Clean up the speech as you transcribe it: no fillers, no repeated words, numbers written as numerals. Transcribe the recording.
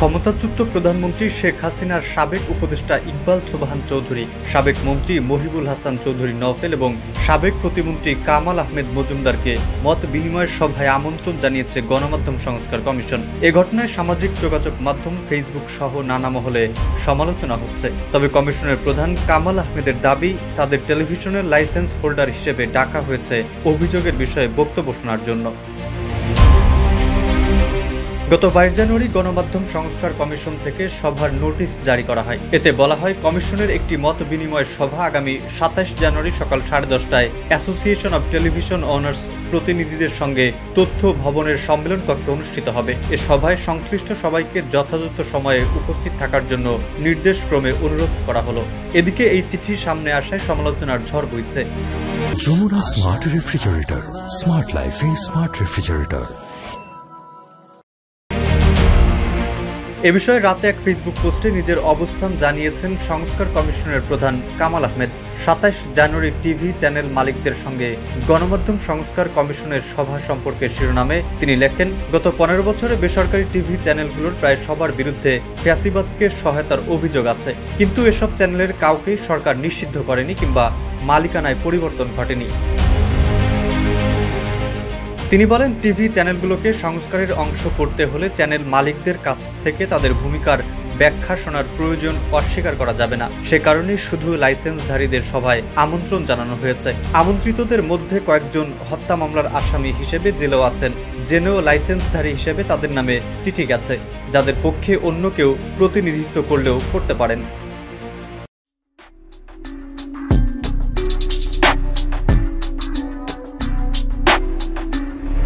ক্ষমতাচ্যুত প্রধানমন্ত্রী শেখ হাসিনার সাবেক উপদেষ্টা ইকবাল সোবহান চৌধুরী, সাবেক মন্ত্রী মহিবুল হাসান চৌধুরী নওফেল এবং সাবেক প্রতিমন্ত্রী কামাল আহমেদ মজুমদারকে মত বিনিময় সভায় আমন্ত্রণ জানিয়েছে গণমাধ্যম সংস্কার কমিশন। এ ঘটনায় সামাজিক যোগাযোগ মাধ্যম ফেসবুক সহ নানা মহলে সমালোচনা হচ্ছে। তবে কমিশনের প্রধান কামাল আহমেদের দাবি, তাদের টেলিভিশনের লাইসেন্স হোল্ডার হিসেবে ডাকা হয়েছে অভিযোগের বিষয়ে বক্তব্য শোনার জন্য। গত 22 জানুয়ারি গণমাধ্যম সংস্কার কমিশন থেকে সভার নোটিশ জারি করা হয়। এতে বলা হয়, কমিশনের একটি মত বিনিময় সভা আগামী 27 জানুয়ারি সকাল 10:30টায় অ্যাসোসিয়েশন অব টেলিভিশন ওনার্স প্রতিনিধিদের সঙ্গে তথ্য ভবনের সম্মেলন কক্ষে অনুষ্ঠিত হবে। এ সভায় সংশ্লিষ্ট সবাইকে যথাযথ সময়ে উপস্থিত থাকার জন্য নির্দেশক্রমে অনুরোধ করা হলো। এদিকে এই চিঠি সামনে আসায় সমালোচনার ঝড় বইছে। যমুনা স্মার্ট রেফ্রিজারেটর, স্মার্ট লাইফে স্মার্ট রেফ্রিজারেটর। এ বিষয়ে রাতে এক ফেসবুক পোস্টে নিজের অবস্থান জানিয়েছেন সংস্কার কমিশনের প্রধান কামাল আহমেদ। 27 জানুয়ারি টিভি চ্যানেল মালিকদের সঙ্গে গণমাধ্যম সংস্কার কমিশনের সভা সম্পর্কে শিরোনামে তিনি লেখেন, গত 15 বছরে বেসরকারি টিভি চ্যানেলগুলোর প্রায় সবার বিরুদ্ধে ফ্যাসিবাদকে সহায়তার অভিযোগ আছে, কিন্তু এসব চ্যানেলের কাউকেই সরকার নিষিদ্ধ করেনি কিংবা মালিকানায় পরিবর্তন ঘটেনি। তিনি বলেন, টিভি চ্যানেলগুলোকে সংস্কারের অংশ করতে হলে চ্যানেল মালিকদের কাছ থেকে তাদের ভূমিকার ব্যাখ্যা শোনার প্রয়োজন অস্বীকার করা যাবে না। সে কারণেই শুধু লাইসেন্সধারীদের সভায় আমন্ত্রণ জানানো হয়েছে। আমন্ত্রিতদের মধ্যে কয়েকজন হত্যা মামলার আসামি হিসেবে জেলেও আছেন। জেনেও লাইসেন্সধারী হিসেবে তাদের নামে চিঠি গেছে, যাদের পক্ষে অন্য কেউ প্রতিনিধিত্ব করলেও করতে পারেন।